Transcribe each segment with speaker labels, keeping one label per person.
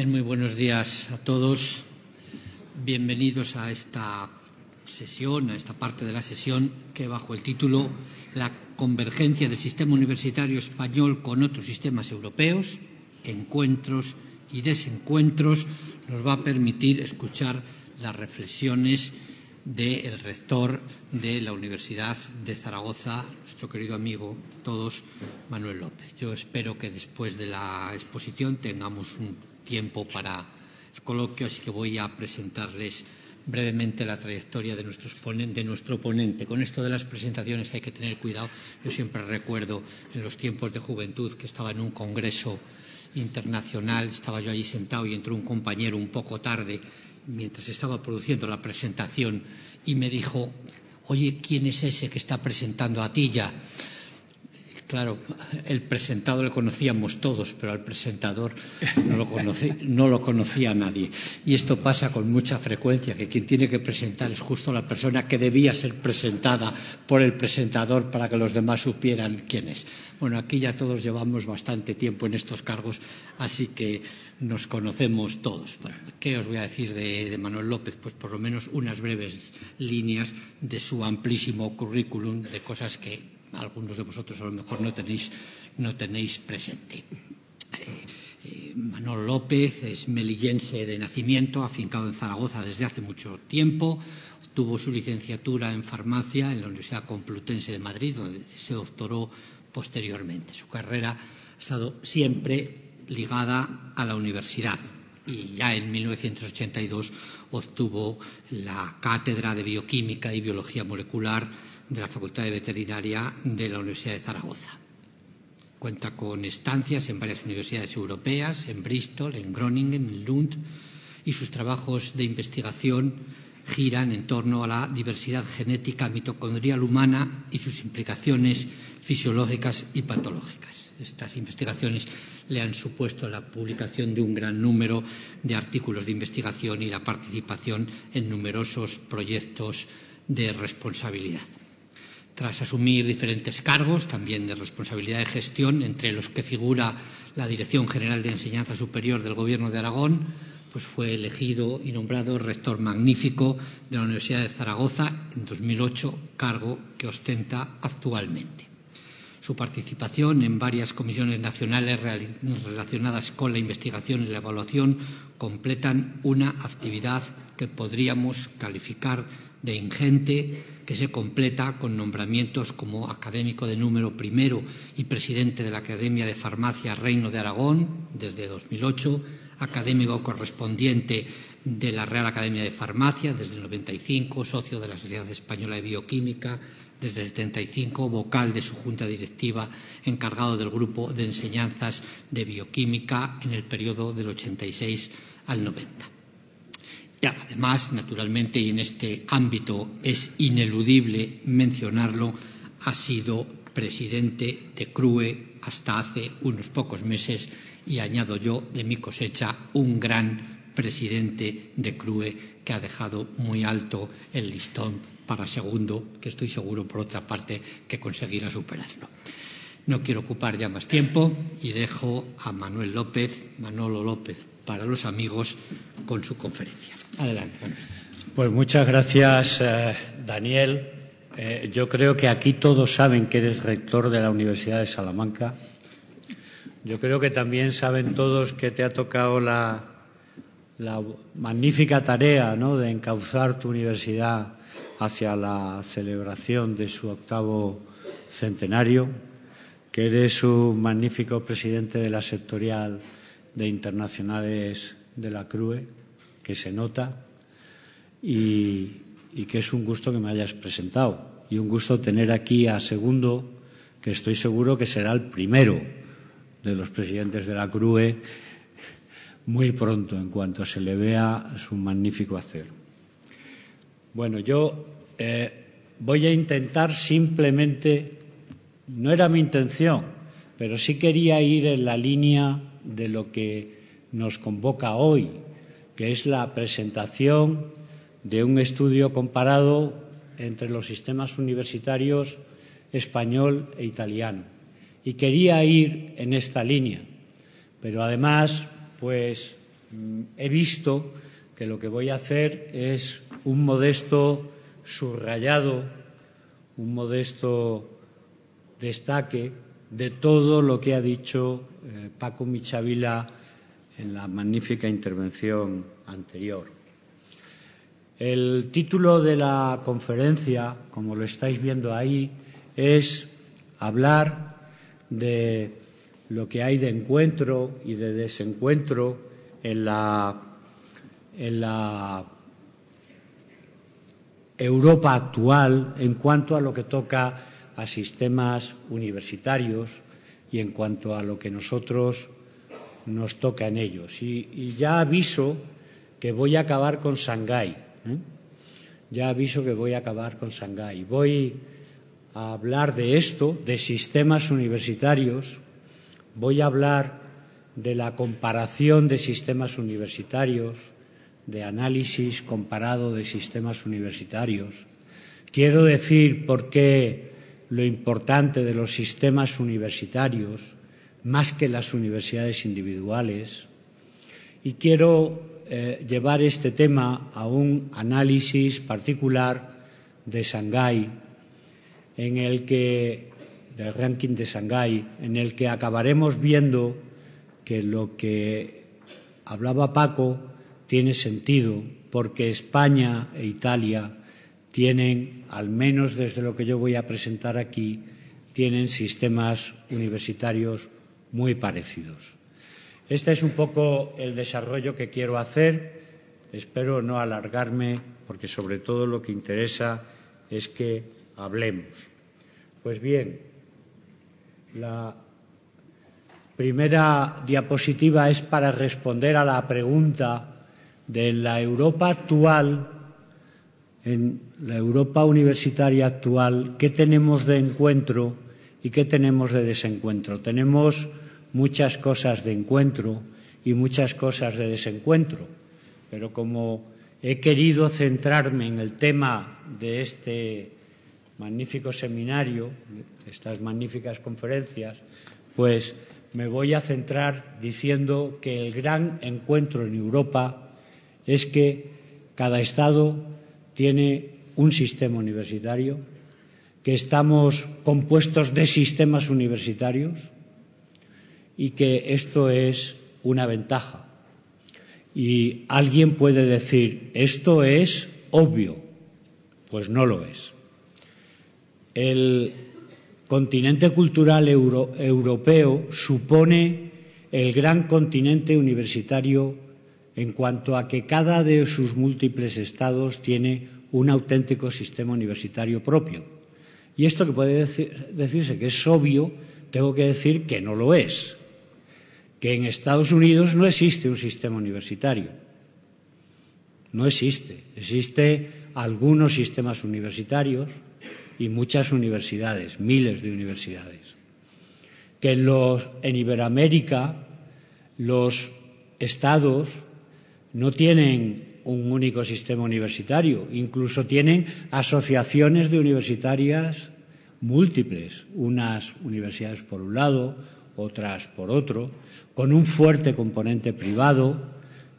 Speaker 1: Muy buenos días a todos. Bienvenidos a esta sesión, a esta parte de la sesión que, bajo el título La convergencia del sistema universitario español con otros sistemas europeos, encuentros y desencuentros, nos va a permitir escuchar las reflexiones del rector de la Universidad de Zaragoza, nuestro querido amigo todos, Manuel López. Yo espero que después de la exposición tengamos un tiempo para el coloquio, así que voy a presentarles brevemente la trayectoria de nuestro ponente. Con esto de las presentaciones hay que tener cuidado. Yo siempre recuerdo en los tiempos de juventud que estaba en un congreso internacional, estaba yo allí sentado y entró un compañero un poco tarde mientras estaba produciendo la presentación y me dijo: oye, ¿quién es ese que está presentando a Tilla? Claro, el presentado le conocíamos todos, pero al presentador no lo conocía nadie. Y esto pasa con mucha frecuencia, que quien tiene que presentar es justo la persona que debía ser presentada por el presentador para que los demás supieran quién es. Bueno, aquí ya todos llevamos bastante tiempo en estos cargos, así que nos conocemos todos. Bueno, ¿qué os voy a decir de Manuel López? Pues por lo menos unas breves líneas de su amplísimo currículum, de cosas que algunos de vosotros a lo mejor no tenéis presente. Manuel López es melillense de nacimiento, afincado en Zaragoza desde hace mucho tiempo. Obtuvo su licenciatura en farmacia en la Universidad Complutense de Madrid, donde se doctoró posteriormente. Su carrera ha estado siempre ligada a la universidad y ya en 1982 obtuvo la cátedra de Bioquímica y Biología Molecular de la Facultad de Veterinaria de la Universidad de Zaragoza. Cuenta con estancias en varias universidades europeas, en Bristol, en Groningen, en Lund, y sus trabajos de investigación giran en torno a la diversidad genética mitocondrial humana y sus implicaciones fisiológicas y patológicas. Estas investigaciones le han supuesto la publicación de un gran número de artículos de investigación y la participación en numerosos proyectos de responsabilidad. Tras asumir diferentes cargos, también de responsabilidad de gestión, entre los que figura la Dirección General de Enseñanza Superior del Gobierno de Aragón, pues fue elegido y nombrado rector magnífico de la Universidad de Zaragoza en 2008, cargo que ostenta actualmente. Su participación en varias comisiones nacionales relacionadas con la investigación y la evaluación completan una actividad que podríamos calificar de ingente, que se completa con nombramientos como académico de número primero y presidente de la Academia de Farmacia Reino de Aragón desde 2008, académico correspondiente de la Real Academia de Farmacia desde el 95, socio de la Sociedad Española de Bioquímica desde el 75, vocal de su junta directiva, encargado del grupo de enseñanzas de bioquímica en el periodo del 86 al 90. Y además, naturalmente, y en este ámbito es ineludible mencionarlo, ha sido presidente de CRUE hasta hace unos pocos meses y, añado yo, de mi cosecha, un gran presidente de CRUE que ha dejado muy alto el listón para segundo, que estoy seguro, por otra parte, que conseguirá superarlo. No quiero ocupar ya más tiempo y dejo a Manolo López, para los amigos, con su conferencia. Adelante.
Speaker 2: Pues muchas gracias, Daniel. Yo creo que aquí todos saben que eres rector de la Universidad de Salamanca. Yo creo que también saben todos que te ha tocado la magnífica tarea, ¿no?, de encauzar tu universidad hacia la celebración de su 8º centenario, que eres un magnífico presidente de la sectorial de internacionales de la CRUE, que se nota, y que es un gusto que me hayas presentado. Y un gusto tener aquí a Segundo, que estoy seguro que será el primero de los presidentes de la CRUE muy pronto, en cuanto se le vea su magnífico hacer. Bueno, yo voy a intentar simplemente, no era mi intención, pero sí quería ir en la línea de lo que nos convoca hoy, que es la presentación de un estudio comparado entre los sistemas universitarios español e italiano. Y quería ir en esta línea, pero además, pues he visto que lo que voy a hacer es un modesto subrayado, un modesto destaque de todo lo que ha dicho Paco Michavila en la magnífica intervención anterior. El título de la conferencia, como lo estáis viendo ahí, es hablar de lo que hay de encuentro y de desencuentro en la Europa actual en cuanto a lo que toca a sistemas universitarios y en cuanto a lo que nosotros nos toca en ellos. Y ya aviso que voy a acabar con Shanghái. Ya aviso que voy a acabar con Shanghái. Voy a hablar de esto, de sistemas universitarios. Voy a hablar de la comparación de sistemas universitarios, de análisis comparado de sistemas universitarios. Quiero decir por qué lo importante de los sistemas universitarios, más que las universidades individuales, y quiero llevar este tema a un análisis particular de Shanghái, del ranking de Shanghái, en el que acabaremos viendo que lo que hablaba Paco tiene sentido, porque España e Italia tienen, al menos desde lo que yo voy a presentar aquí, tienen sistemas universitarios muy parecidos. Este es un poco el desarrollo que quiero hacer. Espero no alargarme, porque sobre todo lo que interesa es que hablemos. Pues bien, la primera diapositiva es para responder a la pregunta de la Europa actual, en la Europa universitaria actual, ¿qué tenemos de encuentro y qué tenemos de desencuentro? Tenemos muchas cosas de encuentro y muchas cosas de desencuentro, pero como he querido centrarme en el tema de este magnífico seminario, estas magníficas conferencias, pues me voy a centrar diciendo que el gran encuentro en Europa es que cada Estado tiene un sistema universitario, que estamos compuestos de sistemas universitarios y que esto es una ventaja. Y alguien puede decir, esto es obvio. Pues no lo es. El continente cultural europeo supone el gran continente universitario en cuanto a que cada de sus múltiples estados tiene un auténtico sistema universitario propio. Y esto que puede decirse que es obvio, tengo que decir que no lo es. Que en Estados Unidos no existe un sistema universitario. No existe. Existen algunos sistemas universitarios y muchas universidades, miles de universidades. Que en Iberoamérica los estados no tienen un único sistema universitario, incluso tienen asociaciones de universitarias múltiples, unas universidades por un lado, otras por otro, con un fuerte componente privado,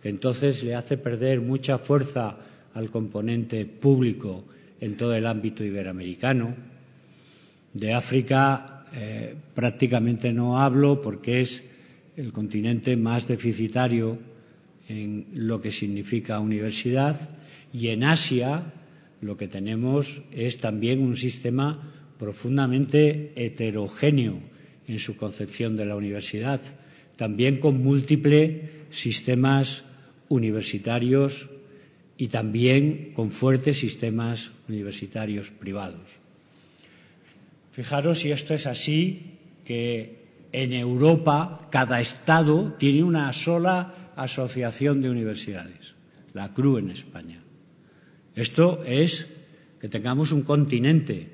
Speaker 2: que entonces le hace perder mucha fuerza al componente público en todo el ámbito iberoamericano. De África prácticamente no hablo porque es el continente más deficitario en lo que significa universidad, y en Asia lo que tenemos es también un sistema profundamente heterogéneo en su concepción de la universidad, también con múltiples sistemas universitarios y también con fuertes sistemas universitarios privados. Fijaros si esto es así, que en Europa cada estado tiene una sola asociación de universidades, la CRU en España. Esto es que tengamos un continente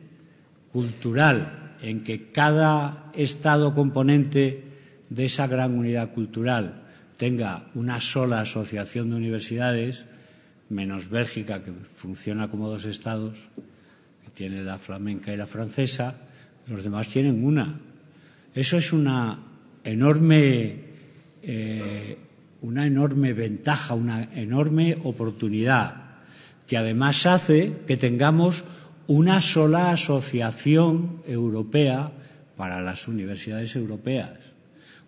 Speaker 2: cultural en que cada estado componente de esa gran unidad cultural tenga una sola asociación de universidades, menos Bélgica, que funciona como dos estados, que tiene la flamenca y la francesa, los demás tienen una. Eso es una enorme una enorme ventaja, una enorme oportunidad, que además hace que tengamos una sola asociación europea para las universidades europeas,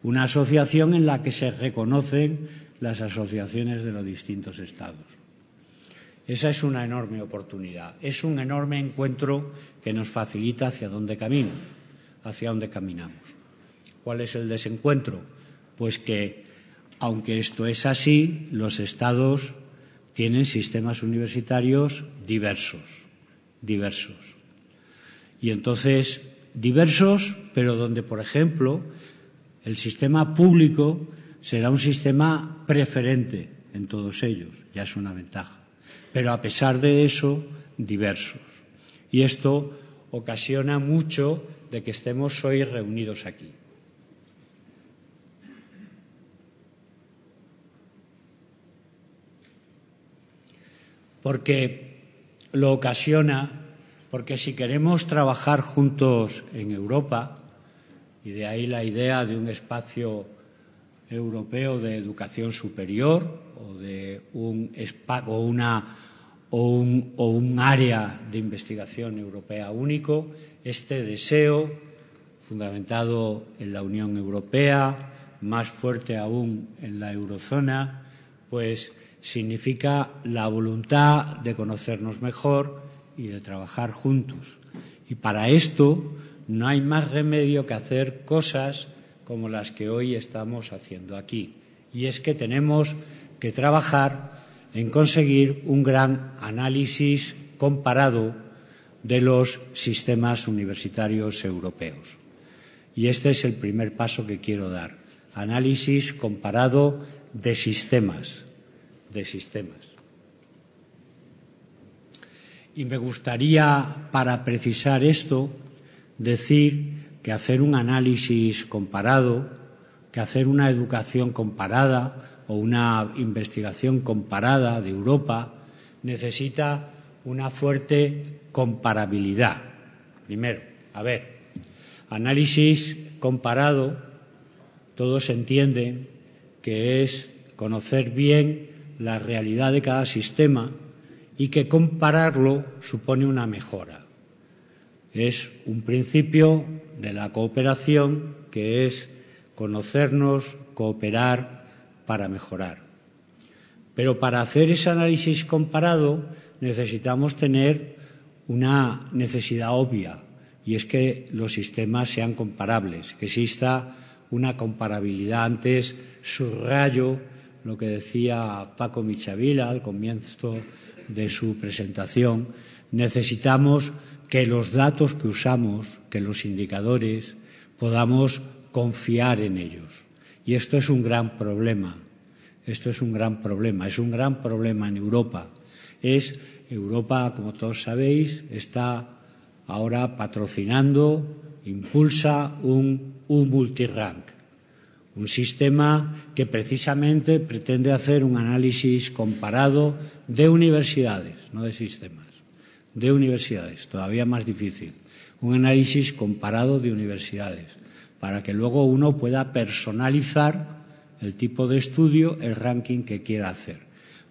Speaker 2: una asociación en la que se reconocen las asociaciones de los distintos estados. Esa es una enorme oportunidad, es un enorme encuentro que nos facilita hacia dónde caminamos. ¿Cuál es el desencuentro? Pues que, aunque esto es así, los estados tienen sistemas universitarios diversos. Y entonces, diversos, pero donde, por ejemplo, el sistema público será un sistema preferente en todos ellos, ya es una ventaja. Pero a pesar de eso, diversos. Y esto ocasiona mucho de que estemos hoy reunidos aquí. Porque lo ocasiona, porque si queremos trabajar juntos en Europa, y de ahí la idea de un espacio europeo de educación superior o de un área de investigación europea único, este deseo, fundamentado en la Unión Europea, más fuerte aún en la eurozona, pues significa la voluntad de conocernos mejor y de trabajar juntos. Y para esto no hay más remedio que hacer cosas como las que hoy estamos haciendo aquí. Y es que tenemos que trabajar en conseguir un gran análisis comparado de los sistemas universitarios europeos. Y este es el primer paso que quiero dar. Análisis comparado de sistemas. Y me gustaría, para precisar esto, decir que hacer un análisis comparado, que hacer una educación comparada o una investigación comparada de Europa necesita una fuerte comparabilidad. Primero, análisis comparado, todos entienden que es conocer bien la realidad de cada sistema y que compararlo supone una mejora. Es un principio de la cooperación que es conocernos, cooperar para mejorar. Pero para hacer ese análisis comparado necesitamos tener una necesidad obvia, y es que los sistemas sean comparables, que exista una comparabilidad. Antes subrayo lo que decía Paco Michavila al comienzo de su presentación. Necesitamos que los datos que usamos, que los indicadores, podamos confiar en ellos. Y esto es un gran problema. Es un gran problema en Europa. Europa, como todos sabéis, está ahora patrocinando, impulsa un multirank, un sistema que precisamente pretende hacer un análisis comparado de universidades, no de sistemas, de universidades, todavía más difícil, un análisis comparado de universidades, para que luego uno pueda personalizar el tipo de estudio, el ranking que quiera hacer.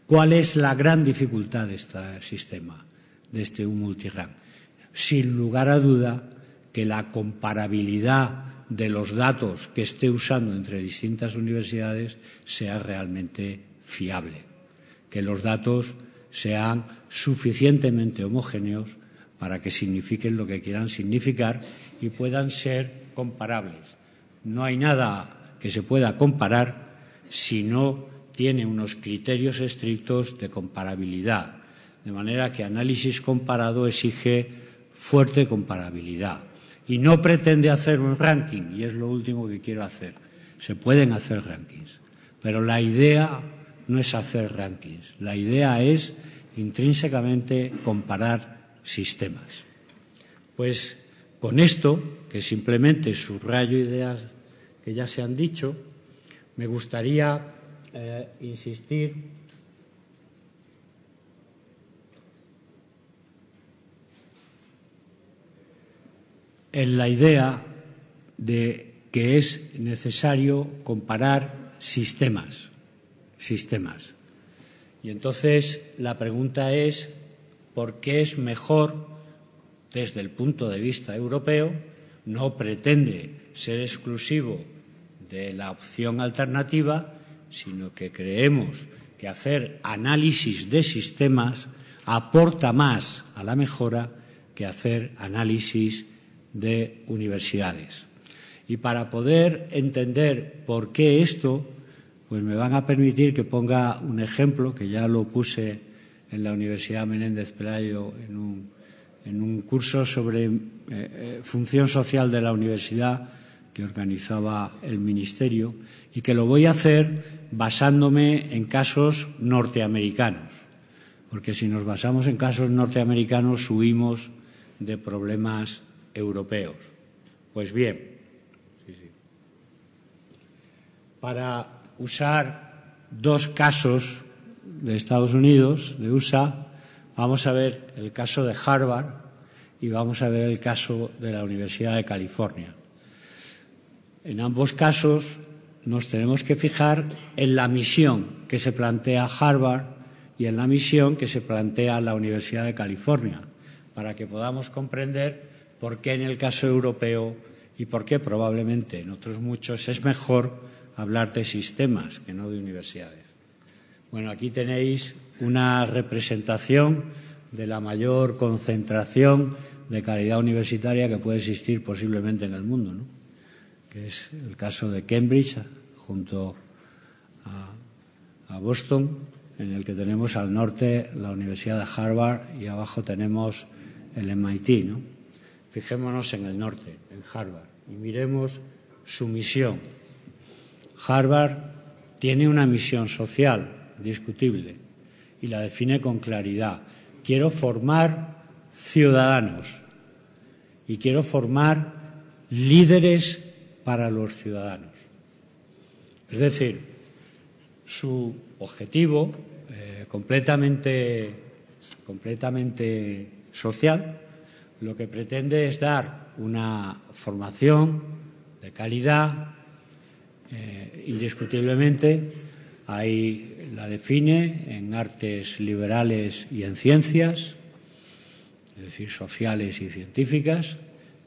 Speaker 2: ¿Cuál es la gran dificultad de este sistema, de este multirank? Sin lugar a duda que la comparabilidad de los datos que esté usando entre distintas universidades sea realmente fiable, que los datos sean suficientemente homogéneos para que signifiquen lo que quieran significar y puedan ser comparables. No hay nada que se pueda comparar si no tiene unos criterios estrictos de comparabilidad, de manera que análisis comparado exige fuerte comparabilidad. Y no pretende hacer un ranking, y es lo último que quiero hacer. Se pueden hacer rankings, pero la idea no es hacer rankings. La idea es intrínsecamente comparar sistemas. Pues con esto, que simplemente subrayo ideas que ya se han dicho, me gustaría insistir en la idea de que es necesario comparar sistemas. sistemas. Y entonces la pregunta es, ¿por qué es mejor, desde el punto de vista europeo, no pretende ser exclusivo de la opción alternativa, sino que creemos que hacer análisis de sistemas aporta más a la mejora que hacer análisis de universidades? Y para poder entender por qué esto, pues me van a permitir que ponga un ejemplo que ya lo puse en la Universidad Menéndez Pelayo en un curso sobre función social de la universidad que organizaba el Ministerio, y que lo voy a hacer basándome en casos norteamericanos, porque si nos basamos en casos norteamericanos huimos de problemas europeos. Pues bien, para usar dos casos de Estados Unidos, de USA, vamos a ver el caso de Harvard y vamos a ver el caso de la Universidad de California. En ambos casos nos tenemos que fijar en la misión que se plantea Harvard y en la misión que se plantea la Universidad de California, para que podamos comprender por qué en el caso europeo y por qué probablemente en otros muchos es mejor hablar de sistemas que no de universidades. Bueno, aquí tenéis una representación de la mayor concentración de calidad universitaria que puede existir posiblemente en el mundo, ¿no? Que es el caso de Cambridge junto a Boston, en el que tenemos al norte la Universidad de Harvard y abajo tenemos el MIT, ¿no? Fijémonos en el norte, en Harvard, y miremos su misión. Harvard tiene una misión social discutible y la define con claridad. Quiero formar ciudadanos y quiero formar líderes para los ciudadanos. Es decir, su objetivo completamente social, lo que pretende es dar una formación de calidad. Indiscutiblemente, ahí la define en artes liberales y en ciencias, es decir, sociales y científicas.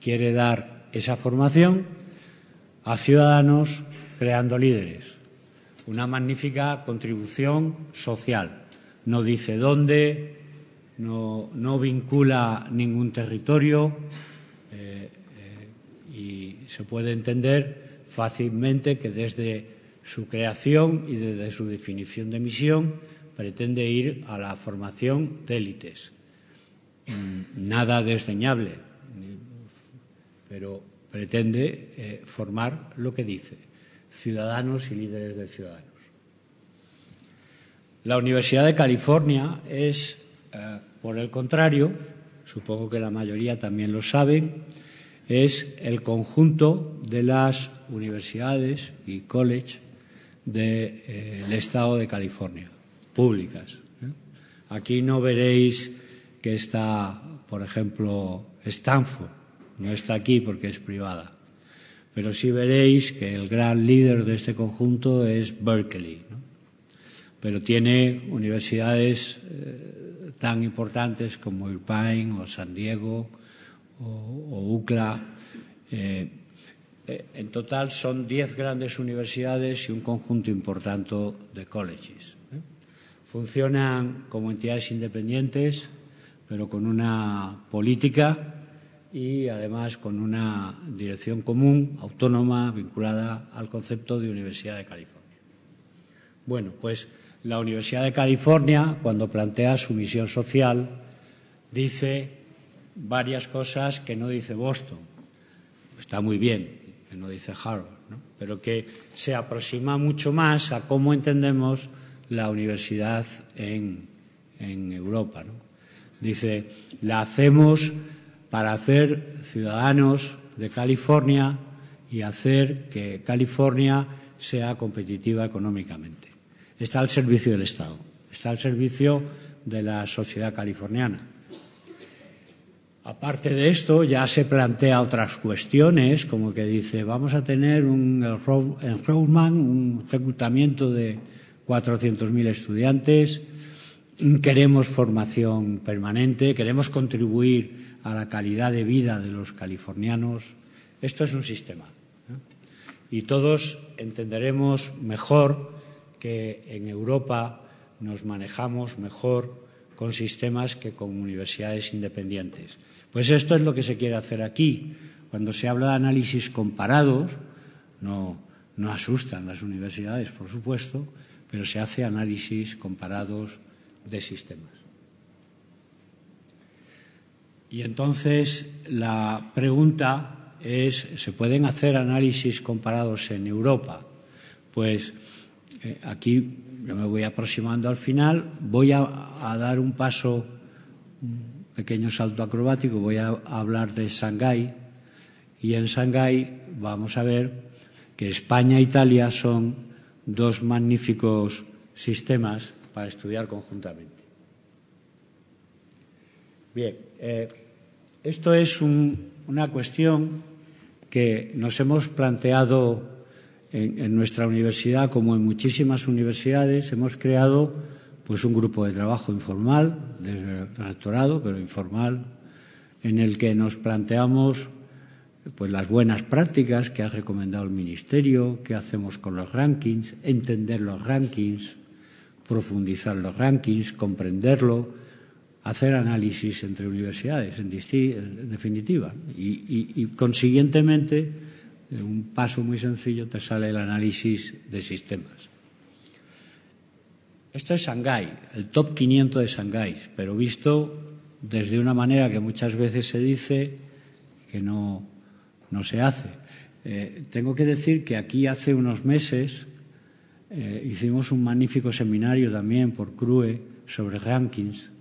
Speaker 2: Quiere dar esa formación a ciudadanos creando líderes. Una magnífica contribución social. No dice dónde, no vincula ningún territorio y se puede entender fácilmente que desde su creación y desde su definición de misión pretende ir a la formación de élites. Nada desdeñable, pero pretende formar lo que dice, ciudadanos y líderes de ciudadanos. La Universidad de California es, por el contrario, supongo que la mayoría también lo saben, es el conjunto de las universidades y college del Estado de California, públicas. Aquí no veréis que está, por ejemplo, Stanford, no está aquí porque es privada, pero sí veréis que el gran líder de este conjunto es Berkeley, ¿no? Pero tiene universidades tan importantes como Irvine o San Diego o UCLA. En total son 10 grandes universidades y un conjunto importante de colleges. Funcionan como entidades independientes, pero con una política y además con una dirección común, autónoma, vinculada al concepto de Universidad de California. Bueno, pues la Universidad de California, cuando plantea su misión social, dice varias cosas que no dice Boston. Está muy bien, que no dice Harvard, ¿no? Pero que se aproxima mucho más a cómo entendemos la universidad en Europa, ¿no? Dice, la hacemos para hacer ciudadanos de California y hacer que California sea competitiva económicamente. Está al servicio del Estado, está al servicio de la sociedad californiana. Aparte de esto, ya se plantea otras cuestiones, como que dice, vamos a tener un enrollment, un reclutamiento de 400.000 estudiantes, queremos formación permanente, queremos contribuir a la calidad de vida de los californianos. Esto es un sistema, ¿eh? Y todos entenderemos mejor que en Europa nos manejamos mejor con sistemas que con universidades independientes. Pues esto es lo que se quiere hacer aquí. Cuando se habla de análisis comparados, no asustan las universidades, por supuesto, pero se hace análisis comparados de sistemas. Y entonces la pregunta es, ¿se pueden hacer análisis comparados en Europa? Pues aquí yo me voy aproximando al final, voy a dar un paso, un pequeño salto acrobático, voy a hablar de Shanghái, y en Shanghái vamos a ver que España e Italia son dos magníficos sistemas para estudiar conjuntamente. Bien, esto es una cuestión que nos hemos planteado en nuestra universidad, como en muchísimas universidades. Hemos creado pues un grupo de trabajo informal, desde el rectorado, pero informal, en el que nos planteamos pues las buenas prácticas que ha recomendado el Ministerio, qué hacemos con los rankings, entender los rankings, profundizar los rankings, comprenderlo, hacer análisis entre universidades, en definitiva. Y consiguientemente, un paso muy sencillo, te sale el análisis de sistemas. Esto es Shanghái, el top 500 de Shanghái, pero visto desde una manera que muchas veces se dice que no se hace. Tengo que decir que aquí hace unos meses hicimos un magnífico seminario también por CRUE sobre rankings,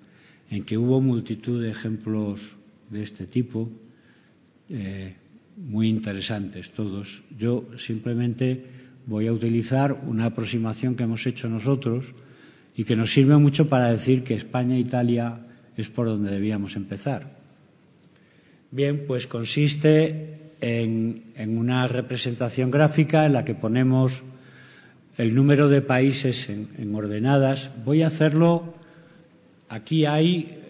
Speaker 2: en que hubo multitud de ejemplos de este tipo, muy interesantes todos. Yo simplemente voy a utilizar una aproximación que hemos hecho nosotros y que nos sirve mucho para decir que España e Italia es por donde debíamos empezar. Bien, pues consiste en una representación gráfica en la que ponemos el número de países en ordenadas. Voy a hacerlo, aquí hay,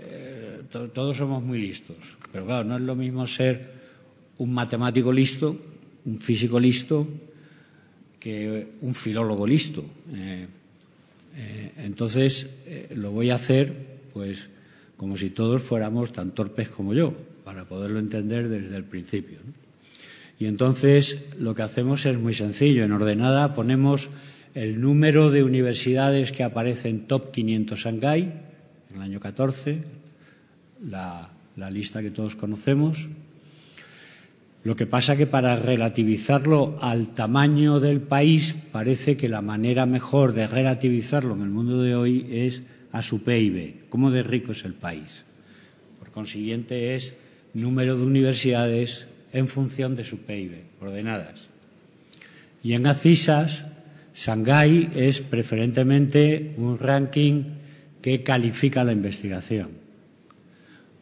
Speaker 2: todos somos muy listos, pero claro, no es lo mismo ser un matemático listo, un físico listo, que un filólogo listo. Entonces, lo voy a hacer pues como si todos fuéramos tan torpes como yo, para poderlo entender desde el principio, ¿no? Y entonces lo que hacemos es muy sencillo. En ordenada ponemos el número de universidades que aparece en Top 500 Shanghái, en el año 14, la lista que todos conocemos. Lo que pasa que para relativizarlo al tamaño del país, parece que la manera mejor de relativizarlo en el mundo de hoy es a su PIB, cómo de rico es el país. Por consiguiente, es número de universidades en función de su PIB, ordenadas. Y en ACISAS, Shanghái es preferentemente un ranking que califica la investigación.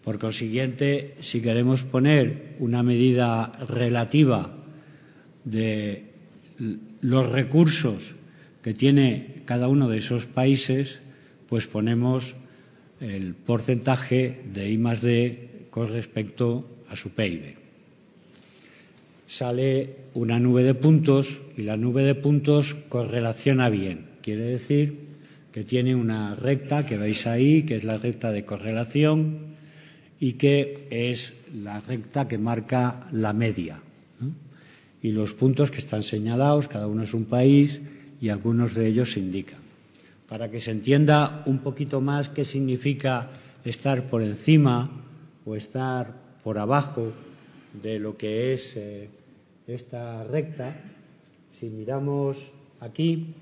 Speaker 2: Por consiguiente, si queremos poner una medida relativa de los recursos que tiene cada uno de esos países, pues ponemos el porcentaje de I+D con respecto a su PIB. Sale una nube de puntos y la nube de puntos correlaciona bien. Quiere decir que tiene una recta que veis ahí, que es la recta de correlación y que es la recta que marca la media, ¿no? Y los puntos que están señalados, cada uno es un país y algunos de ellos se indican. Para que se entienda un poquito más qué significa estar por encima o estar por abajo de lo que es esta recta, si miramos aquí,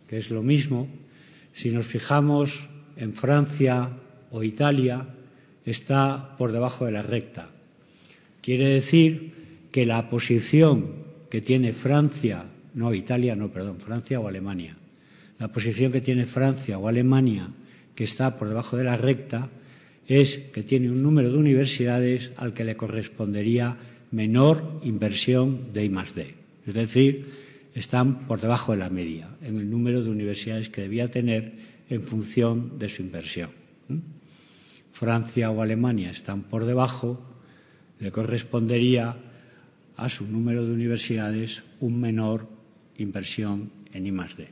Speaker 2: que es lo mismo, si nos fijamos en Francia o Italia, está por debajo de la recta. Quiere decir que la posición que tiene Francia o Alemania, la posición que tiene Francia o Alemania, que está por debajo de la recta, es que tiene un número de universidades al que le correspondería menor inversión de I+D. Es decir, están por debajo de la media en el número de universidades que debía tener en función de su inversión. Francia o Alemania están por debajo, le correspondería a su número de universidades un menor inversión en I+D.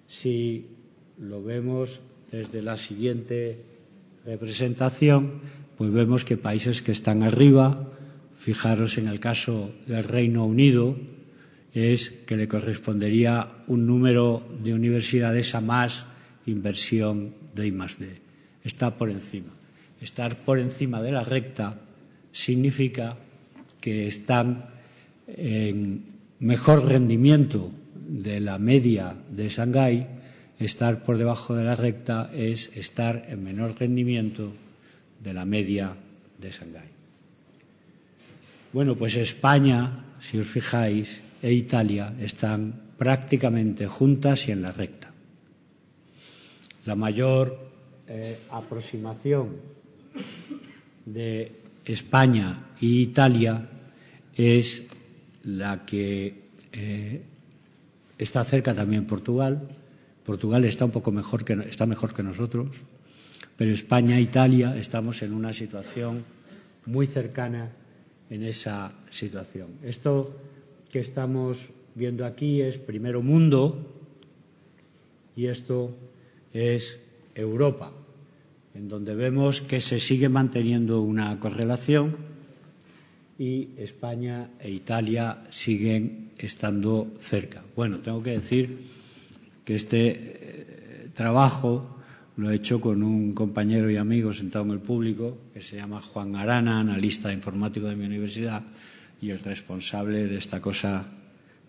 Speaker 2: Si lo vemos desde la siguiente representación, pues vemos que países que están arriba, fijaros en el caso del Reino Unido, es que le correspondería un número de universidades a más inversión de I+D. Está por encima. Estar por encima de la recta significa que están en mejor rendimiento de la media de Shanghái. Estar por debajo de la recta es estar en menor rendimiento de la media de Shanghái. Bueno, pues España, si os fijáis, e Italia están prácticamente juntas y en la recta. La mayor aproximación de España e Italia es la que está cerca también Portugal. Portugal está está mejor que nosotros, pero España e Italia estamos en una situación muy cercana en esa situación. Esto que estamos viendo aquí es primer mundo y esto es Europa, en donde vemos que se sigue manteniendo una correlación y España e Italia siguen estando cerca. Bueno, tengo que decir que este trabajo lo he hecho con un compañero y amigo sentado en el público que se llama Juan Arana, analista informático de mi universidad y el responsable de esta cosa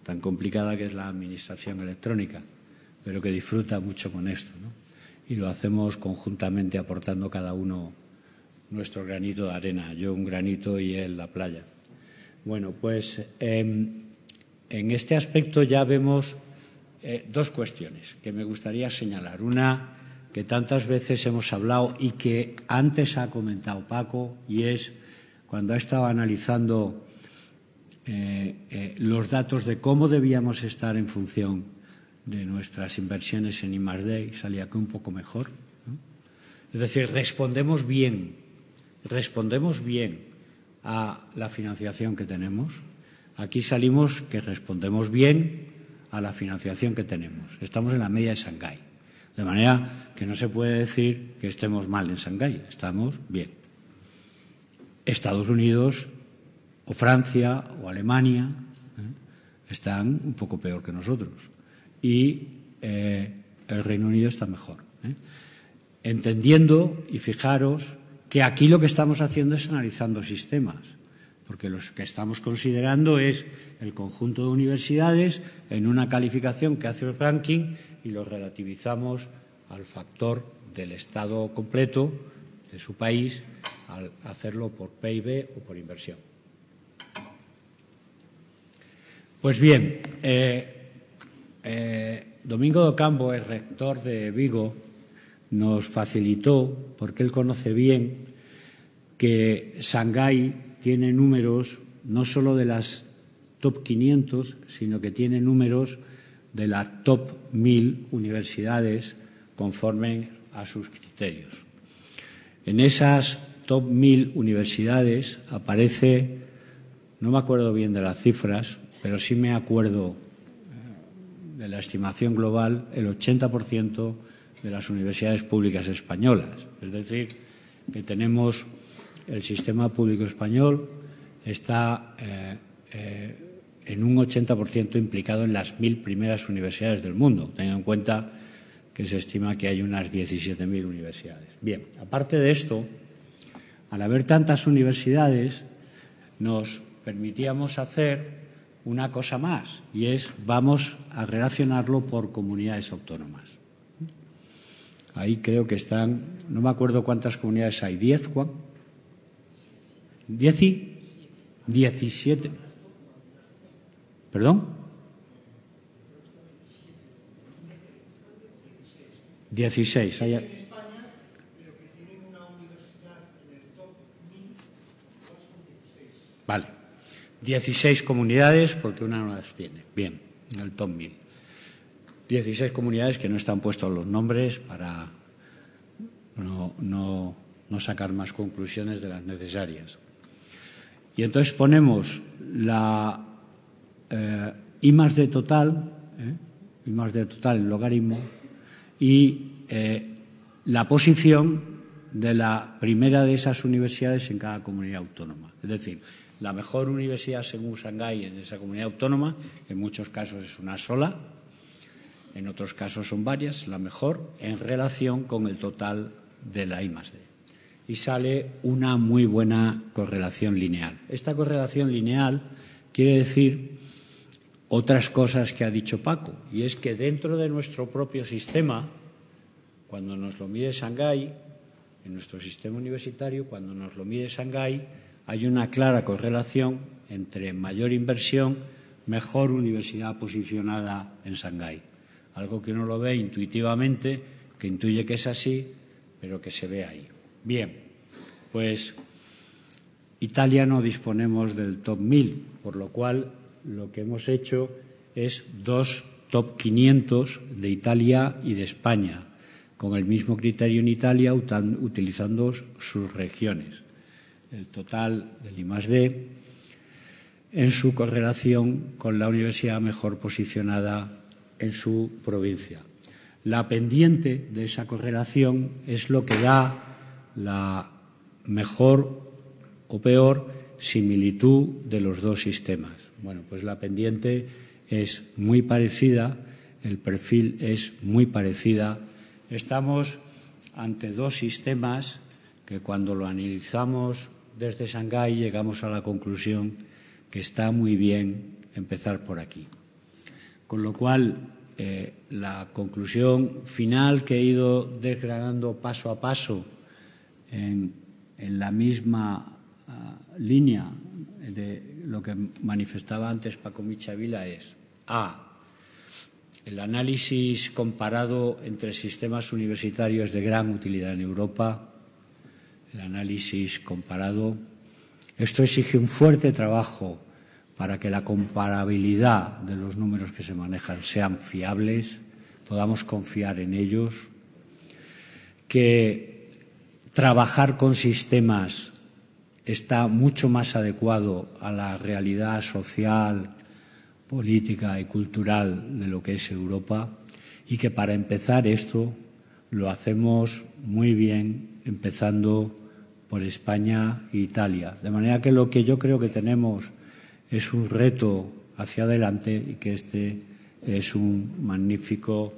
Speaker 2: tan complicada que es la administración electrónica, pero que disfruta mucho con esto, ¿no? Y lo hacemos conjuntamente aportando cada uno nuestro granito de arena, yo un granito y él la playa. Bueno, pues en este aspecto ya vemos dos cuestiones que me gustaría señalar. Una que tantas veces hemos hablado y que antes ha comentado Paco, y es cuando ha estado analizando los datos de cómo debíamos estar en función de nuestras inversiones en I+D, y salía que un poco mejor, ¿no? Es decir, respondemos bien a la financiación que tenemos. Aquí salimos que respondemos bien a la financiación que tenemos. Estamos en la media de Shanghái. De manera que no se puede decir que estemos mal en Shanghái. Estamos bien. Estados Unidos o Francia o Alemania están un poco peor que nosotros. Y el Reino Unido está mejor. Entendiendo, y fijaros, que aquí lo que estamos haciendo es analizando sistemas, porque lo que estamos considerando es el conjunto de universidades en una calificación que hace el ranking y lo relativizamos al factor del Estado completo de su país al hacerlo por PIB o por inversión. Pues bien, Domingo Docampo, el rector de Vigo, nos facilitó, porque él conoce bien, que Shanghái tiene números no solo de las top 500, sino que tiene números de la top 1000 universidades conforme a sus criterios. En esas top 1000 universidades aparece, no me acuerdo bien de las cifras, pero sí me acuerdo de la estimación global, el 80% de las universidades públicas españolas. Es decir, que tenemos el sistema público español está en un 80% implicado en las 1000 primeras universidades del mundo, teniendo en cuenta que se estima que hay unas 17.000 universidades. Bien, aparte de esto, al haber tantas universidades, nos permitíamos hacer una cosa más, y es vamos a relacionarlo por comunidades autónomas. Ahí creo que están, no me acuerdo cuántas comunidades hay, ¿10, Juan? ¿10 y? 17. ¿Perdón? 16. Hay... Vale. 16 comunidades, porque una no las tiene. Bien. en el top 1000. 16 comunidades que no están puestos los nombres para no sacar más conclusiones de las necesarias. Y entonces ponemos la I+D total, I+D total en logaritmo, y la posición de la primera de esas universidades en cada comunidad autónoma. Es decir, la mejor universidad según Shanghái en esa comunidad autónoma, en muchos casos es una sola, en otros casos son varias, la mejor en relación con el total de la I+D. Y sale una muy buena correlación lineal. Esta correlación lineal quiere decir otras cosas que ha dicho Paco, y es que dentro de nuestro propio sistema, cuando nos lo mide Shanghái, en nuestro sistema universitario, cuando nos lo mide Shanghái, hay una clara correlación entre mayor inversión, mejor universidad posicionada en Shanghái. Algo que uno lo ve intuitivamente, que intuye que es así, pero que se ve ahí. Bien, pues Italia no disponemos del top 1000, por lo cual lo que hemos hecho es 2 top 500 de Italia y de España, con el mismo criterio en Italia, utilizando sus regiones. El total del I+D en su correlación con la universidad mejor posicionada en su provincia. La pendiente de esa correlación es lo que da la mejor o peor similitud de los dos sistemas. Bueno, pues la pendiente es muy parecida, el perfil es muy parecida. Estamos ante dos sistemas que cuando lo analizamos desde Shanghái llegamos a la conclusión que está muy bien empezar por aquí. Con lo cual, la conclusión final que he ido desgranando paso a paso en la misma línea de lo que manifestaba antes Paco Michavila es el análisis comparado entre sistemas universitarios de gran utilidad en Europa, el análisis comparado. Esto exige un fuerte trabajo para que la comparabilidad de los números que se manejan sean fiables, podamos confiar en ellos, que trabajar con sistemas está mucho más adecuado a la realidad social, política y cultural de lo que es Europa, y que para empezar esto lo hacemos muy bien, empezando por España e Italia. De manera que lo que yo creo que tenemos es un reto hacia adelante y que este es un magnífico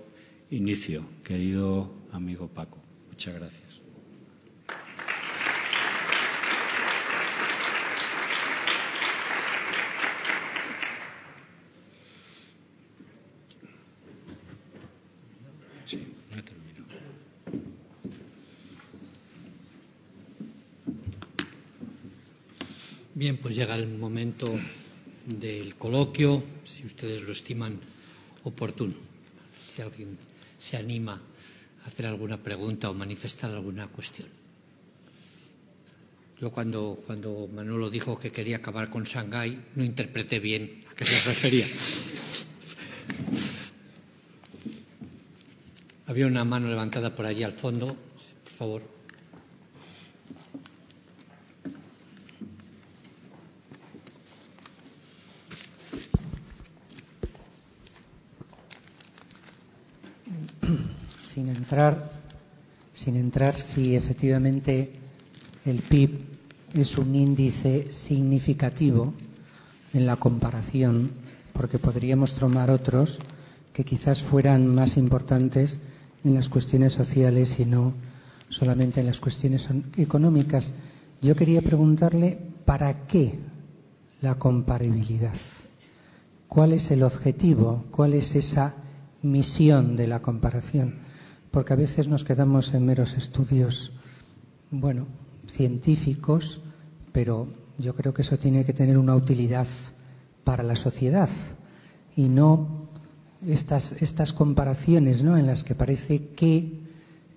Speaker 2: inicio, querido amigo Paco. Muchas gracias. Sí, ya termino.
Speaker 1: Bien, pues llega el momento del coloquio, si ustedes lo estiman oportuno. Si alguien se anima a hacer alguna pregunta o manifestar alguna cuestión. Yo cuando Manolo dijo que quería acabar con Shanghái, no interpreté bien a qué se refería. Había una mano levantada por allí al fondo, por favor.
Speaker 3: Sin entrar si efectivamente el PIB es un índice significativo en la comparación, porque podríamos tomar otros que quizás fueran más importantes en las cuestiones sociales y no solamente en las cuestiones económicas. Yo quería preguntarle, ¿para qué la comparabilidad? ¿Cuál es el objetivo? ¿Cuál es esa misión de la comparación? Porque a veces nos quedamos en meros estudios, científicos, pero yo creo que eso tiene que tener una utilidad para la sociedad y no estas comparaciones, ¿no?, en las que parece que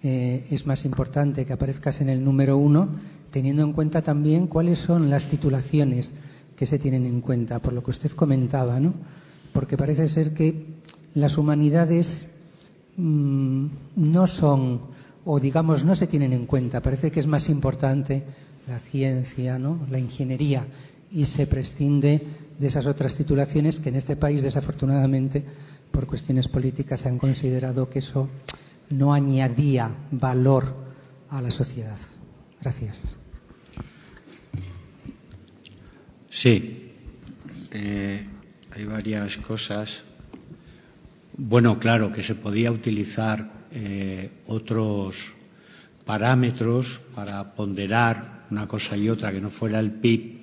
Speaker 3: es más importante que aparezcas en el número 1, teniendo en cuenta también cuáles son las titulaciones que se tienen en cuenta, por lo que usted comentaba, ¿no?, porque parece ser que las humanidades no son, o digamos, no se tienen en cuenta. Parece que es más importante la ciencia, ¿no?, la ingeniería, y se prescinde de esas otras titulaciones que en este país, desafortunadamente, por cuestiones políticas, se han considerado que eso no añadía valor a la sociedad. Gracias.
Speaker 2: Sí, hay varias cosas. Bueno, claro, que se podía utilizar otros parámetros para ponderar una cosa y otra que no fuera el PIB,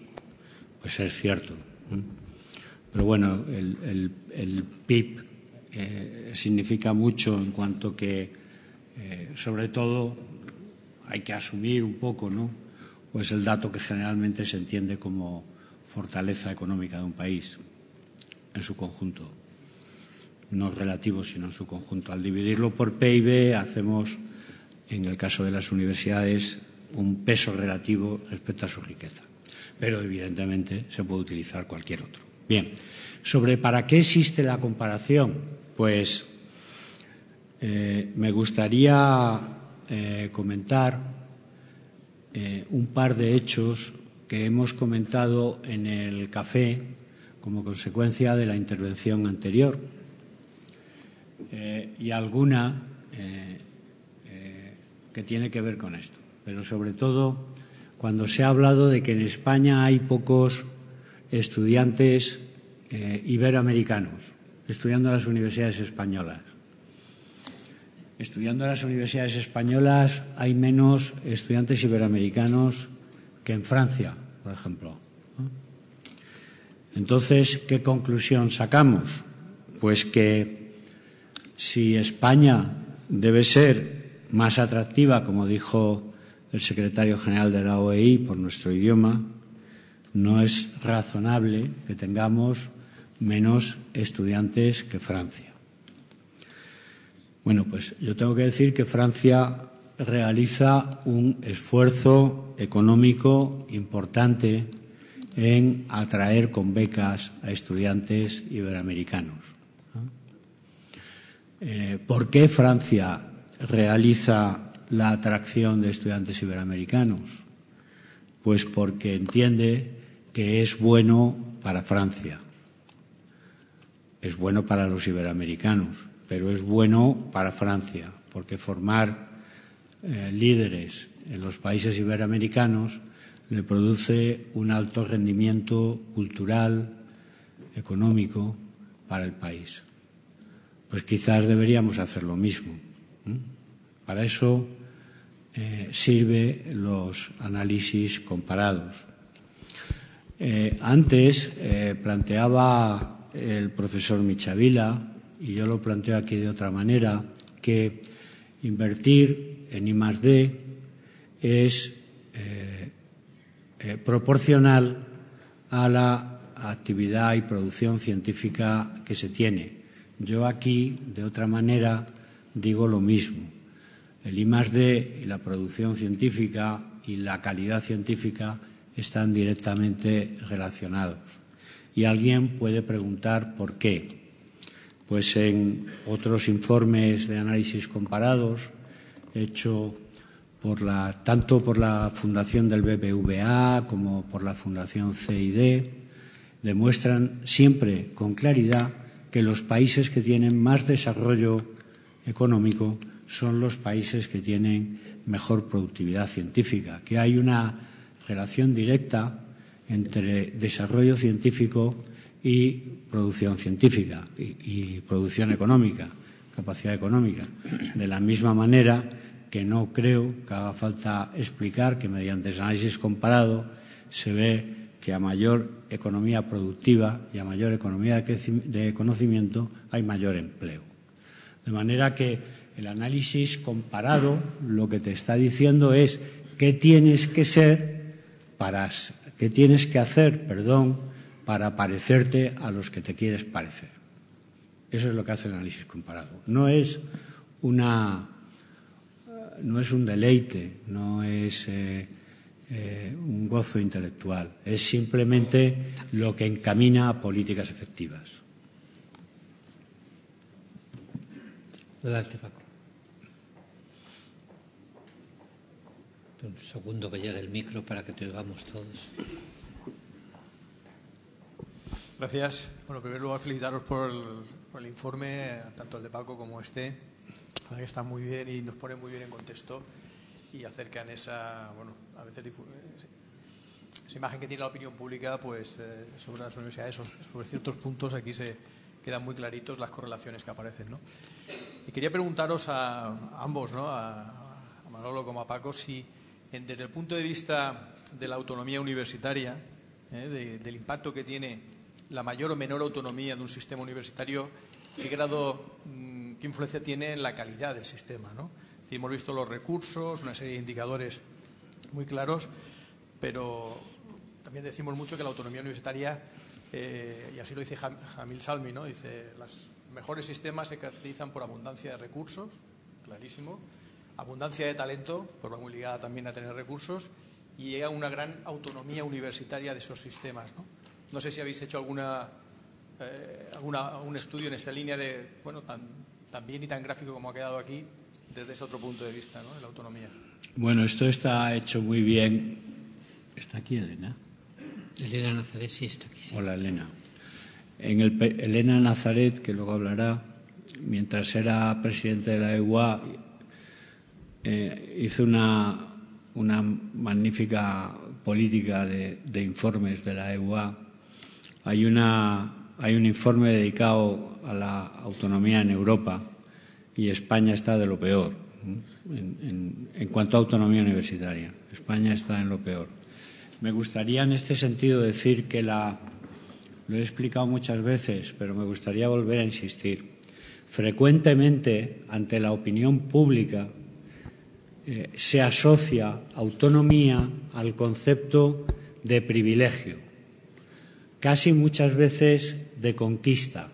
Speaker 2: pues es cierto. Pero bueno, el PIB significa mucho en cuanto que, sobre todo, hay que asumir un poco, ¿no?, pues el dato que generalmente se entiende como fortaleza económica de un país en su conjunto, no relativo, sino en su conjunto. Al dividirlo por PIB hacemos, en el caso de las universidades, un peso relativo respecto a su riqueza. Pero, evidentemente, se puede utilizar cualquier otro. Bien, sobre para qué existe la comparación, pues me gustaría comentar un par de hechos que hemos comentado en el café como consecuencia de la intervención anterior y alguna que tiene que ver con esto. Pero, sobre todo, cuando se ha hablado de que en España hay pocos estudiantes iberoamericanos estudiando en las universidades españolas. Estudiando en las universidades españolas hay menos estudiantes iberoamericanos que en Francia, por ejemplo. Entonces, ¿qué conclusión sacamos? Pues que si España debe ser más atractiva, como dijo el secretario general de la OEI, por nuestro idioma, no es razonable que tengamos menos estudiantes que Francia. Bueno, pues yo tengo que decir que Francia realiza un esfuerzo económico importante en atraer con becas a estudiantes iberoamericanos. ¿Por qué Francia realiza la atracción de estudiantes iberoamericanos? Pues porque entiende que es bueno para Francia, es bueno para los iberoamericanos, pero es bueno para Francia, porque formar líderes en los países iberoamericanos le produce un alto rendimiento cultural, económico para el país. Pues quizás deberíamos hacer lo mismo. Para eso sirven los análisis comparados. Antes planteaba el profesor Michavila, y yo lo planteo aquí de otra manera, que invertir en I+D es proporcional a la actividad y producción científica que se tiene. Yo aquí, de otra manera, digo lo mismo. El I+D y la producción científica y la calidad científica están directamente relacionados. Y alguien puede preguntar por qué. Pues en otros informes de análisis comparados, hecho tanto por la Fundación del BBVA como por la Fundación CID, demuestran siempre con claridad que los países que tienen más desarrollo económico son los países que tienen mejor productividad científica, que hay una relación directa entre desarrollo científico y producción científica y producción económica, capacidad económica. De la misma manera que no creo que haga falta explicar que mediante el análisis comparado se ve que a mayor economía productiva y a mayor economía de conocimiento hay mayor empleo. De manera que el análisis comparado lo que te está diciendo es qué tienes que hacer para parecerte a los que te quieres parecer. Eso es lo que hace el análisis comparado. No es un deleite, no es un gozo intelectual, es simplemente lo que encamina a políticas efectivas.
Speaker 1: Adelante, Paco. Un segundo que llegue el micro para que te oigamos todos.
Speaker 4: Gracias. Bueno, en primer lugar, felicitaros por el informe, tanto el de Paco como este. La verdad que está muy bien y nos pone muy bien en contexto y acercan esa, bueno, a veces esa imagen que tiene la opinión pública, pues sobre las universidades, sobre ciertos puntos aquí se quedan muy claritos las correlaciones que aparecen, ¿no? Y quería preguntaros a ambos, ¿no? A Manolo como a Paco, si desde el punto de vista de la autonomía universitaria, del impacto que tiene la mayor o menor autonomía de un sistema universitario, qué grado, qué influencia tiene en la calidad del sistema, ¿no? Es decir, hemos visto los recursos, una serie de indicadores muy claros, pero también decimos mucho que la autonomía universitaria, y así lo dice Jamil Salmi, ¿no? Dice, los mejores sistemas se caracterizan por abundancia de recursos, clarísimo, abundancia de talento, pues va muy ligada también a tener recursos, y a una gran autonomía universitaria de esos sistemas, ¿no? No sé si habéis hecho algún estudio en esta línea de, bueno, tan bien y tan gráfico como ha quedado aquí, desde ese otro punto de vista, ¿no?, de la autonomía.
Speaker 2: Bueno, esto está hecho muy bien. ¿Está aquí Elena?
Speaker 1: Elena Nazaret sí está aquí. Sí.
Speaker 2: Hola, Elena. Elena Nazaret, que luego hablará, mientras era presidente de la EUA, hizo una magnífica política de informes de la EUA. Hay un informe dedicado a la autonomía en Europa y España está de lo peor en cuanto a autonomía universitaria. España está en lo peor. Me gustaría en este sentido decir que lo he explicado muchas veces, pero me gustaría volver a insistir. Frecuentemente, ante la opinión pública, se asocia autonomía al concepto de privilegio, casi muchas veces de conquista.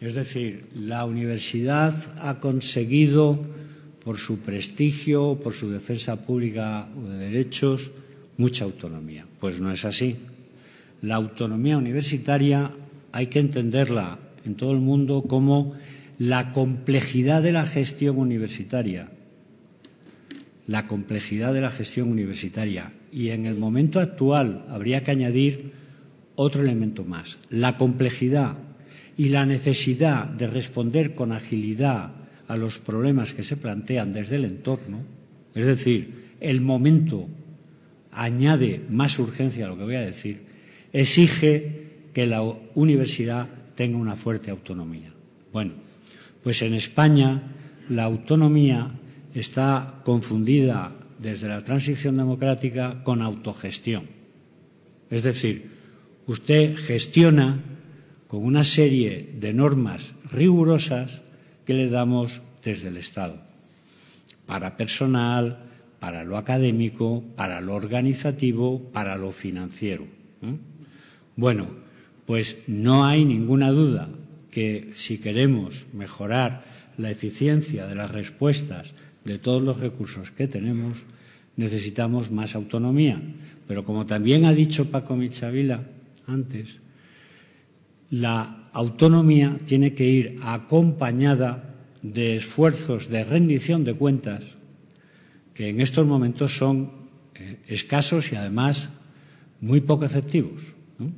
Speaker 2: Es decir, la universidad ha conseguido, por su prestigio, por su defensa pública de derechos, mucha autonomía. Pues no es así. La autonomía universitaria hay que entenderla en todo el mundo como la complejidad de la gestión universitaria. La complejidad de la gestión universitaria. Y en el momento actual habría que añadir otro elemento más, la complejidad y la necesidad de responder con agilidad a los problemas que se plantean desde el entorno. Es decir, el momento añade más urgencia a lo que voy a decir, exige que la universidad tenga una fuerte autonomía. Bueno, pues en España la autonomía está confundida desde la transición democrática con autogestión. Es decir, usted gestiona con una serie de normas rigurosas que le damos desde el Estado, para personal, para lo académico, para lo organizativo, para lo financiero. Bueno, pues no hay ninguna duda que si queremos mejorar la eficiencia de las respuestas de todos los recursos que tenemos, necesitamos más autonomía. Pero como también ha dicho Paco Michavila antes, la autonomía tiene que ir acompañada de esfuerzos de rendición de cuentas que en estos momentos son escasos y además muy poco efectivos, ¿no?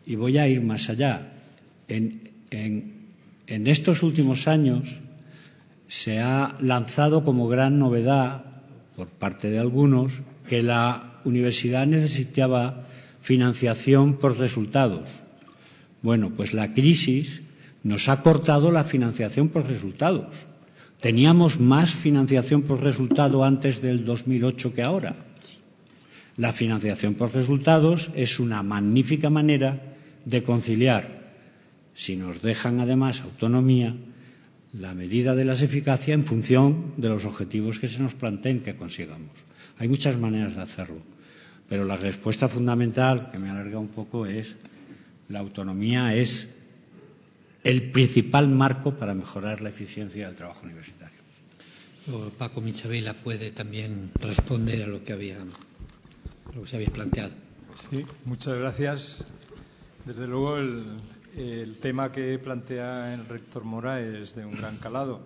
Speaker 2: Y voy a ir más allá. En estos últimos años se ha lanzado como gran novedad por parte de algunos que la universidad necesitaba financiación por resultados. Bueno, pues la crisis nos ha cortado la financiación por resultados. Teníamos más financiación por resultado antes del 2008 que ahora. La financiación por resultados es una magnífica manera de conciliar, si nos dejan además autonomía, la medida de las eficacias en función de los objetivos que se nos planteen que consigamos. Hay muchas maneras de hacerlo, pero la respuesta fundamental, que me alarga un poco, es la autonomía es el principal marco para mejorar la eficiencia del trabajo universitario.
Speaker 1: Paco Michavila puede también responder a lo que se había planteado.
Speaker 5: Sí, muchas gracias. Desde luego el tema que plantea el rector Mora es de un gran calado.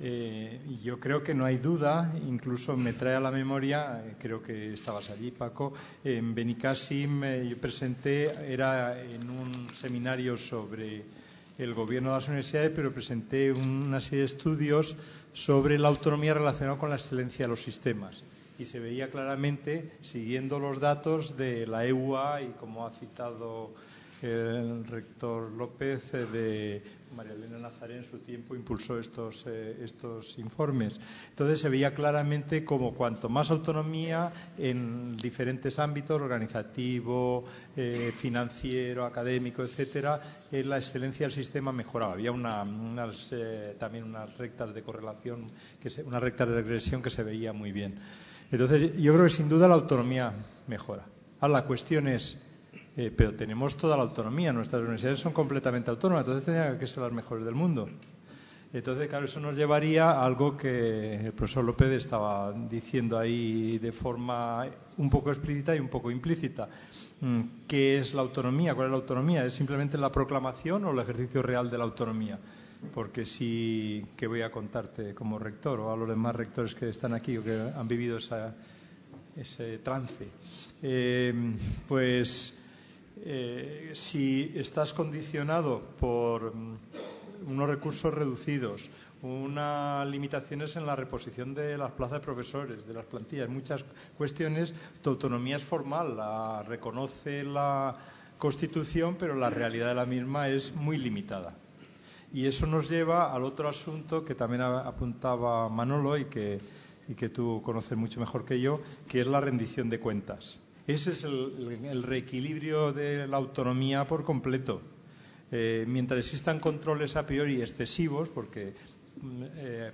Speaker 5: Y yo creo que no hay duda, incluso me trae a la memoria, creo que estabas allí, Paco, en Benicàssim yo presenté, era en un seminario sobre el gobierno de las universidades, pero presenté una serie de estudios sobre la autonomía relacionada con la excelencia de los sistemas. Y se veía claramente, siguiendo los datos de la EUA y como ha citado el rector López, de María Elena Nazaré en su tiempo impulsó estos informes. Entonces se veía claramente como cuanto más autonomía en diferentes ámbitos, organizativo, financiero, académico, etcétera, la excelencia del sistema mejoraba. Había también unas rectas de correlación, unas rectas de regresión que se veía muy bien. Entonces yo creo que sin duda la autonomía mejora. Ahora la cuestión es, pero tenemos toda la autonomía, nuestras universidades son completamente autónomas, entonces tendrían que ser las mejores del mundo. Entonces, claro, eso nos llevaría a algo que el profesor López estaba diciendo ahí de forma un poco explícita y un poco implícita. ¿Qué es la autonomía? ¿Cuál es la autonomía? ¿Es simplemente la proclamación o el ejercicio real de la autonomía? Porque sí, que voy a contarte como rector o a los demás rectores que están aquí o que han vivido ese trance. Si estás condicionado por unos recursos reducidos, unas limitaciones en la reposición de las plazas de profesores, de las plantillas, muchas cuestiones, tu autonomía es formal, la reconoce la Constitución, pero la realidad de la misma es muy limitada. Y eso nos lleva al otro asunto que también apuntaba Manolo y que tú conoces mucho mejor que yo, que es la rendición de cuentas. Ese es el reequilibrio de la autonomía por completo. Mientras existan controles a priori excesivos, porque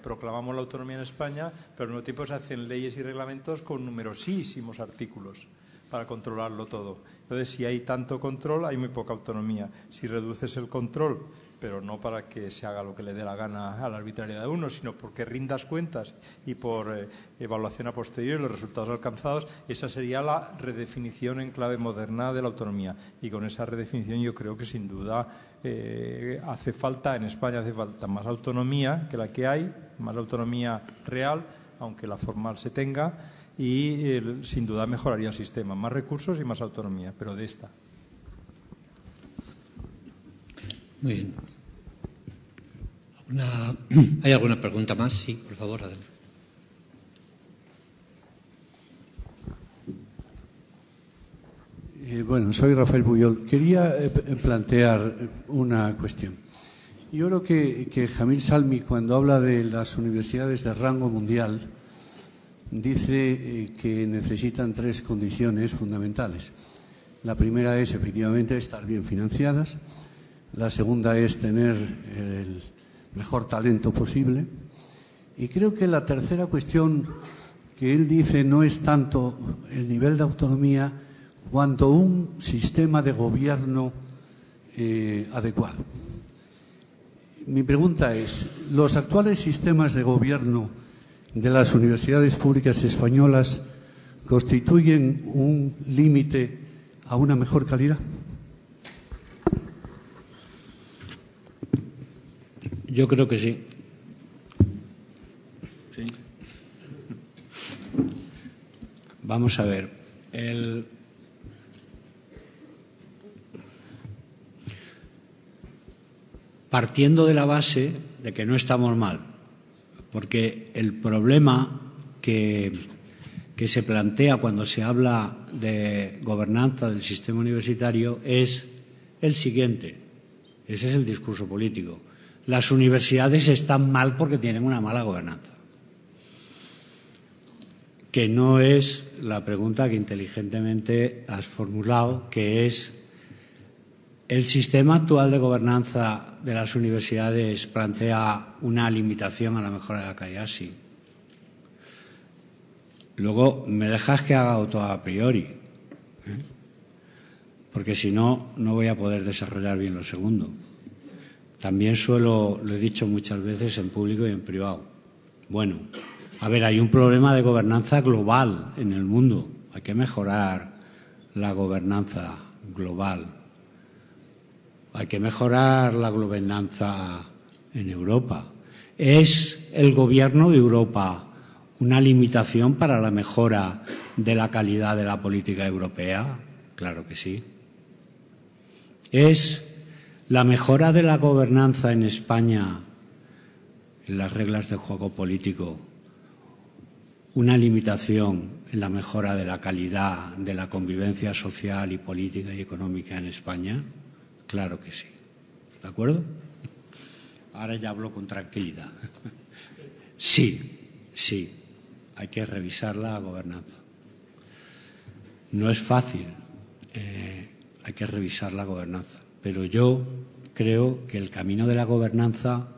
Speaker 5: proclamamos la autonomía en España, pero al mismo tiempo se hacen leyes y reglamentos con numerosísimos artículos para controlarlo todo. Entonces, si hay tanto control, hay muy poca autonomía. Si reduces el control, pero no para que se haga lo que le dé la gana a la arbitrariedad de uno, sino porque rindas cuentas y por evaluación a posteriori los resultados alcanzados, esa sería la redefinición en clave moderna de la autonomía. Y con esa redefinición yo creo que sin duda hace falta, en España hace falta más autonomía que la que hay, más autonomía real, aunque la formal se tenga, y sin duda mejoraría el sistema, más recursos y más autonomía, pero de esta.
Speaker 1: Muy bien. ¿Hay alguna pregunta más? Sí, por favor, adelante.
Speaker 6: Bueno, soy Rafael Puyol. Quería plantear una cuestión. Yo creo que Jamil Salmi, cuando habla de las universidades de rango mundial, dice que necesitan 3 condiciones fundamentales. La primera es, efectivamente, estar bien financiadas. La segunda es tener el mejor talento posible. Y creo que la tercera cuestión que él dice no es tanto el nivel de autonomía cuanto un sistema de gobierno adecuado. Mi pregunta es, ¿los actuales sistemas de gobierno de las universidades públicas españolas constituyen un límite a una mejor calidad?
Speaker 2: Yo creo que sí. Sí. Vamos a ver. Partiendo de la base de que no estamos mal, porque el problema que se plantea cuando se habla de gobernanza del sistema universitario es el siguiente. Ese es el discurso político. Las universidades están mal porque tienen una mala gobernanza. Que no es la pregunta que inteligentemente has formulado, que es ¿el sistema actual de gobernanza de las universidades plantea una limitación a la mejora de la calidad? Sí. Luego, me dejas que haga auto a priori, porque si no, no voy a poder desarrollar bien lo segundo. También lo he dicho muchas veces en público y en privado. Bueno, a ver, hay un problema de gobernanza global en el mundo. Hay que mejorar la gobernanza global. hay que mejorar la gobernanza en Europa. ¿Es el gobierno de Europa una limitación para la mejora de la calidad de la política europea? Claro que sí. ¿Es la mejora de la gobernanza en España, en las reglas de juego político, una limitación en la mejora de la calidad de la convivencia social y política y económica en España? Claro que sí. ¿De acuerdo? Ahora ya hablo con tranquilidad. Sí, hay que revisar la gobernanza. No es fácil, hay que revisar la gobernanza, pero yo creo que el camino de la gobernanza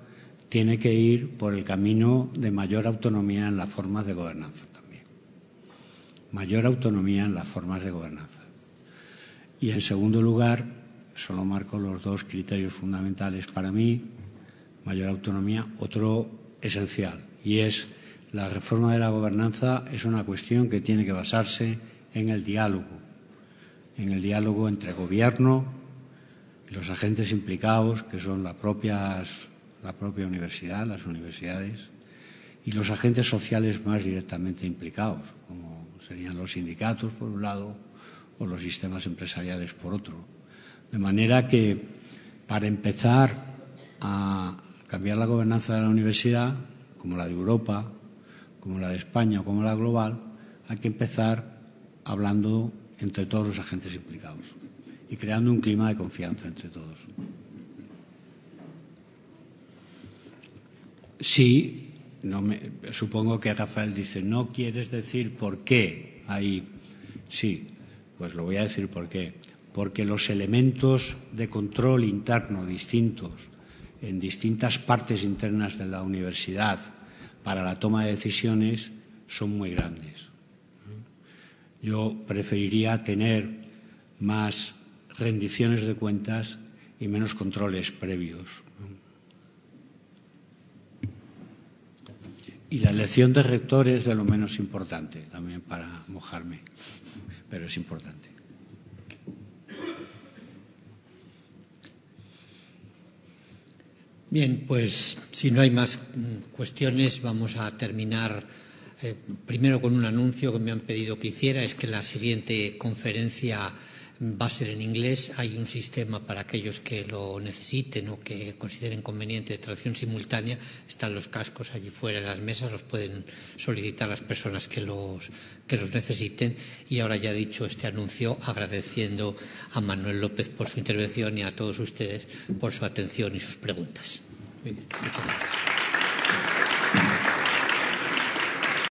Speaker 2: tiene que ir por el camino de mayor autonomía en las formas de gobernanza también. Mayor autonomía en las formas de gobernanza. Y en segundo lugar, solo marco los dos criterios fundamentales para mí: mayor autonomía, otro esencial, y es la reforma de la gobernanza. Es una cuestión que tiene que basarse en el diálogo entre gobierno y los agentes implicados, que son la propia universidad, las universidades, y los agentes sociales más directamente implicados, como serían los sindicatos por un lado o los sistemas empresariales por otro. De manera que, para empezar a cambiar la gobernanza de la universidad, como la de Europa, como la de España o como la global, hay que empezar hablando entre todos los agentes implicados y creando un clima de confianza entre todos. Sí, supongo que Rafael dice, ¿no quieres decir por qué? Ahí sí, pues lo voy a decir por qué. Porque los elementos de control interno distintos en distintas partes internas de la universidad para la toma de decisiones son muy grandes. Yo preferiría tener más rendiciones de cuentas y menos controles previos. Y la elección de rector es de lo menos importante, también para mojarme, pero es importante.
Speaker 1: Bien, pues si no hay más cuestiones, vamos a terminar primero con un anuncio que me han pedido que hiciera. Es que la siguiente conferencia va a ser en inglés. Hay un sistema para aquellos que lo necesiten o que consideren conveniente de traducción simultánea. Están los cascos allí fuera en las mesas, los pueden solicitar las personas que los necesiten. Y ahora, ya dicho este anuncio, agradeciendo a Manuel López por su intervención y a todos ustedes por su atención y sus preguntas. Muy bien, muchas gracias.